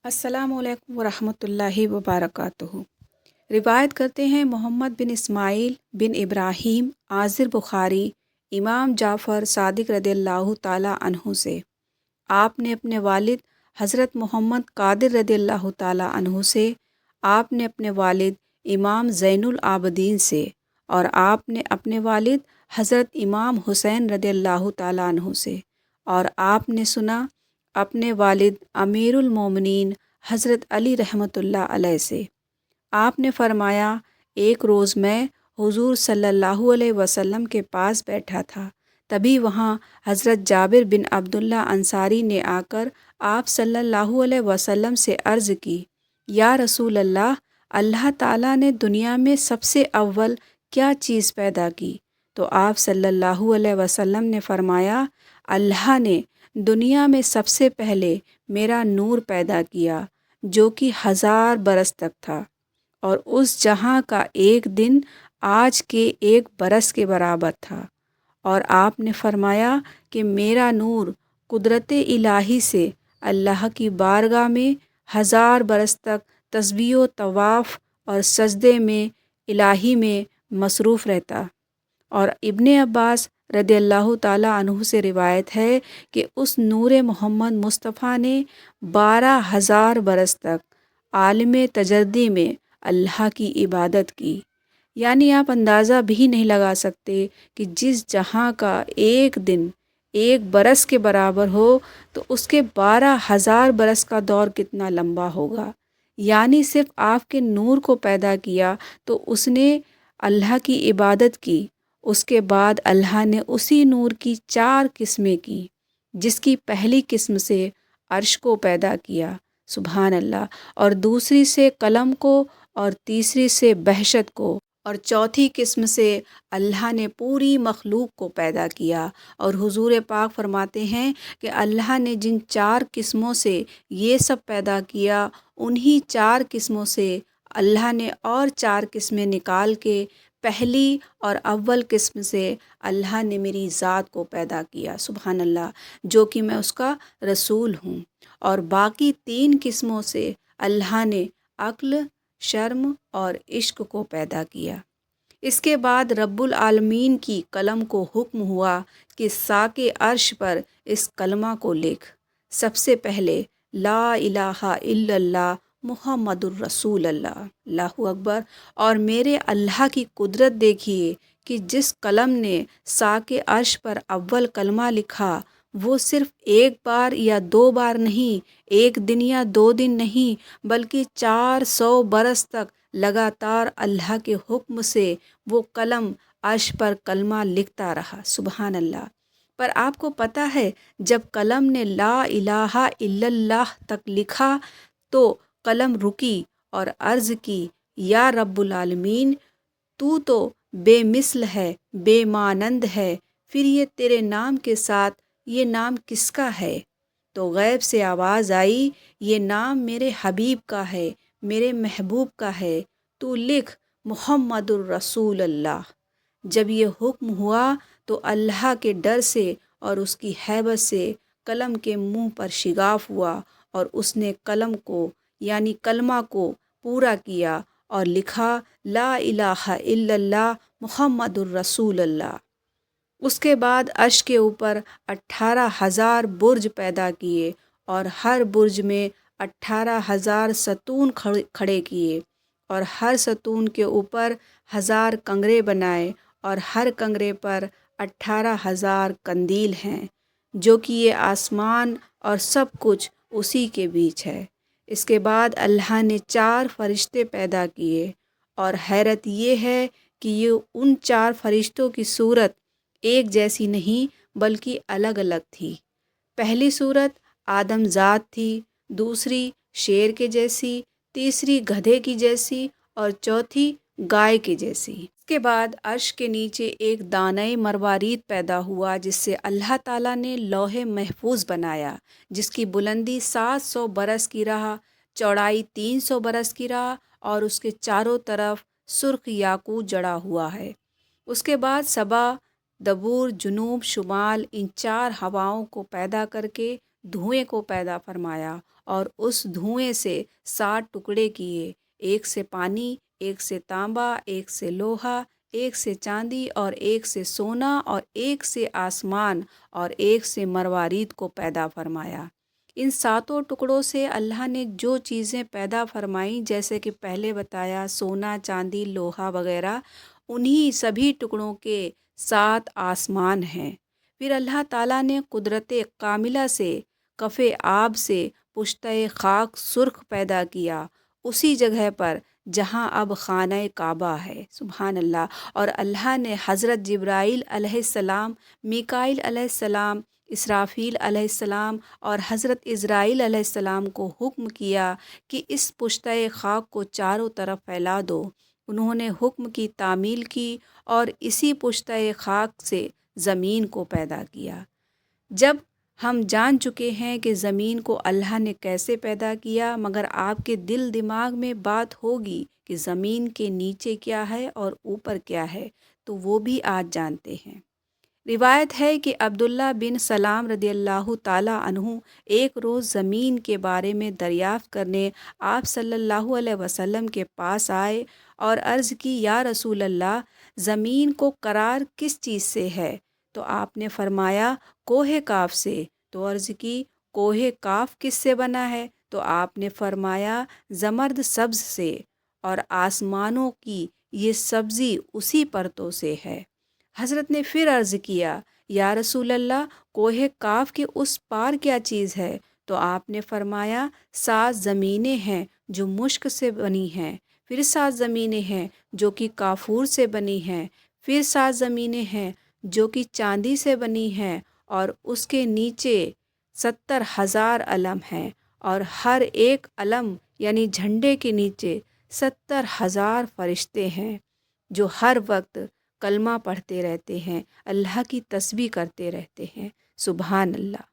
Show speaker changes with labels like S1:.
S1: السلام علیکم ورحمۃ اللہ وبرکاتہ۔ روایت کرتے ہیں محمد بن اسماعیل بن ابراہیم عازر بخاری امام جعفر صادق رضی اللہ تعالیٰ عنہ سے، آپ نے اپنے والد حضرت محمد قادر رضی اللہ تعالیٰ عنہ سے، آپ نے اپنے والد امام زین العابدین سے، اور آپ نے اپنے والد حضرت امام حسین رضی اللہ تعالیٰ عنہ سے، اور آپ نے سنا اپنے والد امیر المومنین حضرت علی رحمۃ اللہ علیہ سے۔ آپ نے فرمایا، ایک روز میں حضور صلی اللہ علیہ وسلم کے پاس بیٹھا تھا، تبھی وہاں حضرت جابر بن عبداللہ انصاری نے آ کر آپ صلی اللہ علیہ وسلم سے عرض کی، یا رسول اللہ، اللہ تعالیٰ نے دنیا میں سب سے اول کیا چیز پیدا کی؟ تو آپ صلی اللہ علیہ وسلم نے فرمایا، اللہ نے دنیا میں سب سے پہلے میرا نور پیدا کیا جو کہ 1000 برس تک تھا، اور اس جہاں کا ایک دن آج کے 1 برس کے برابر تھا۔ اور آپ نے فرمایا کہ میرا نور قدرت الہی سے اللہ کی بارگاہ میں 1000 برس تک تسبیح و طواف اور سجدے میں الہی میں مصروف رہتا۔ اور ابن عباس رضی اللہ تعالیٰ عنہ سے روایت ہے کہ اس نور محمد مصطفیٰ نے 12,000 برس تک عالم تجردی میں اللہ کی عبادت کی۔ یعنی آپ اندازہ بھی نہیں لگا سکتے کہ جس جہاں کا ایک دن 1 برس کے برابر ہو تو اس کے 12,000 برس کا دور کتنا لمبا ہوگا۔ یعنی صرف آپ کے نور کو پیدا کیا تو اس نے اللہ کی عبادت کی، اس کے بعد اللہ نے اسی نور کی 4 قسمیں کی، جس کی پہلی قسم سے عرش کو پیدا کیا، سبحان اللہ، اور دوسری سے قلم کو، اور تیسری سے بہشت کو، اور چوتھی قسم سے اللہ نے پوری مخلوق کو پیدا کیا۔ اور حضور پاک فرماتے ہیں کہ اللہ نے جن 4 قسموں سے یہ سب پیدا کیا، انہی 4 قسموں سے اللہ نے اور 4 قسمیں نکال کے پہلی اور اول قسم سے اللہ نے میری ذات کو پیدا کیا، سبحان اللہ، جو کہ میں اس کا رسول ہوں۔ اور باقی 3 قسموں سے اللہ نے عقل، شرم اور عشق کو پیدا کیا۔ اس کے بعد رب العالمین کی قلم کو حکم ہوا کہ ساق عرش پر اس کلمہ کو لکھ، سب سے پہلے لا الہ الا اللہ محمد الرسول اللہ، اللہ اکبر۔ اور میرے اللہ کی قدرت دیکھیے کہ جس قلم نے ساق عرش پر اول کلمہ لکھا، وہ صرف 1 بار یا 2 بار نہیں، 1 دن یا 2 دن نہیں، بلکہ 400 برس تک لگاتار اللہ کے حکم سے وہ قلم عرش پر کلمہ لکھتا رہا، سبحان اللہ۔ پر آپ کو پتہ ہے جب قلم نے لا الہ الا اللہ تک لکھا تو قلم رکی اور عرض کی، یا رب العالمین، تو بے مثل ہے، بے مانند ہے، پھر یہ تیرے نام کے ساتھ یہ نام کس کا ہے؟ تو غیب سے آواز آئی، یہ نام میرے حبیب کا ہے، میرے محبوب کا ہے، تو لکھ محمد الرسول اللہ۔ جب یہ حکم ہوا تو اللہ کے ڈر سے اور اس کی ہیبت سے قلم کے منہ پر شگاف ہوا، اور اس نے قلم کو یعنی کلمہ کو پورا کیا اور لکھا لا الہ الا اللہ محمد الرسول اللہ۔ اس کے بعد عرش کے اوپر 18,000 برج پیدا کیے، اور ہر برج میں 18,000 ستون کھڑے کیے، اور ہر ستون کے اوپر 1000 کنگرے بنائے، اور ہر کنگرے پر 18,000 قندیل ہیں، جو کہ یہ آسمان اور سب کچھ اسی کے بیچ ہے۔ اس کے بعد اللہ نے 4 فرشتے پیدا کیے، اور حیرت یہ ہے کہ یہ ان 4 فرشتوں کی صورت ایک جیسی نہیں بلکہ الگ الگ تھی۔ پہلی صورت آدم ذات تھی، دوسری شیر کے جیسی، تیسری گدھے کی جیسی، اور چوتھی گائے کے جیسی۔ اس کے بعد عرش کے نیچے ایک دانہ مروارید پیدا ہوا، جس سے اللہ تعالیٰ نے لوح محفوظ بنایا، جس کی بلندی 700 برس کی رہا، چوڑائی 300 برس کی رہا، اور اس کے چاروں طرف سرخ یاقوت جڑا ہوا ہے۔ اس کے بعد صبا، دبور، جنوب، شمال، ان 4 ہواؤں کو پیدا کر کے دھوئیں کو پیدا فرمایا، اور اس دھوئیں سے 60 ٹکڑے کیے، ایک سے پانی، ایک سے تانبا، ایک سے لوہا، ایک سے چاندی اور ایک سے سونا اور ایک سے آسمان اور ایک سے مروارید کو پیدا فرمایا۔ ان 7 ٹکڑوں سے اللہ نے جو چیزیں پیدا فرمائیں، جیسے کہ پہلے بتایا سونا، چاندی، لوہا وغیرہ، انہی سبھی ٹکڑوں کے 7 آسمان ہیں۔ پھر اللہ تعالیٰ نے قدرت کاملہ سے کف آب سے پشتہ خاک سرخ پیدا کیا، اسی جگہ پر جہاں اب خانہ کعبہ ہے، سبحان اللہ۔ اور اللہ نے حضرت جبرائیل علیہ السلام، میکائیل علیہ السلام، اسرافیل علیہ السلام اور حضرت عزرائیل علیہ السلام کو حکم کیا کہ اس پشتہ خاک کو چاروں طرف پھیلا دو۔ انہوں نے حکم کی تعمیل کی اور اسی پشتہ خاک سے زمین کو پیدا کیا۔ جب ہم جان چکے ہیں کہ زمین کو اللہ نے کیسے پیدا کیا، مگر آپ کے دل دماغ میں بات ہوگی کہ زمین کے نیچے کیا ہے اور اوپر کیا ہے، تو وہ بھی آج جانتے ہیں۔ روایت ہے کہ عبداللہ بن سلام رضی اللہ تعالیٰ عنہ ایک روز زمین کے بارے میں دریافت کرنے آپ صلی اللہ علیہ وسلم کے پاس آئے اور عرض کی، یا رسول اللہ، زمین کو قرار کس چیز سے ہے؟ تو آپ نے فرمایا، کوہ کاف سے۔ تو عرض کی، کوہ کاف کس سے بنا ہے؟ تو آپ نے فرمایا، زمرد سبز سے، اور آسمانوں کی یہ سبزی اسی پرتوں سے ہے۔ حضرت نے پھر عرض کیا، یا رسول اللہ، کوہ کاف کے اس پار کیا چیز ہے؟ تو آپ نے فرمایا، 7 زمینیں ہیں جو مشک سے بنی ہیں، پھر 7 زمینیں ہیں جو کہ کافور سے بنی ہیں، پھر 7 زمینیں ہیں جو کہ چاندی سے بنی ہیں، اور اس کے نیچے 70,000 علم ہیں، اور ہر ایک علم یعنی جھنڈے کے نیچے 70,000 فرشتے ہیں جو ہر وقت کلمہ پڑھتے رہتے ہیں، اللہ کی تسبیح کرتے رہتے ہیں، سبحان اللہ۔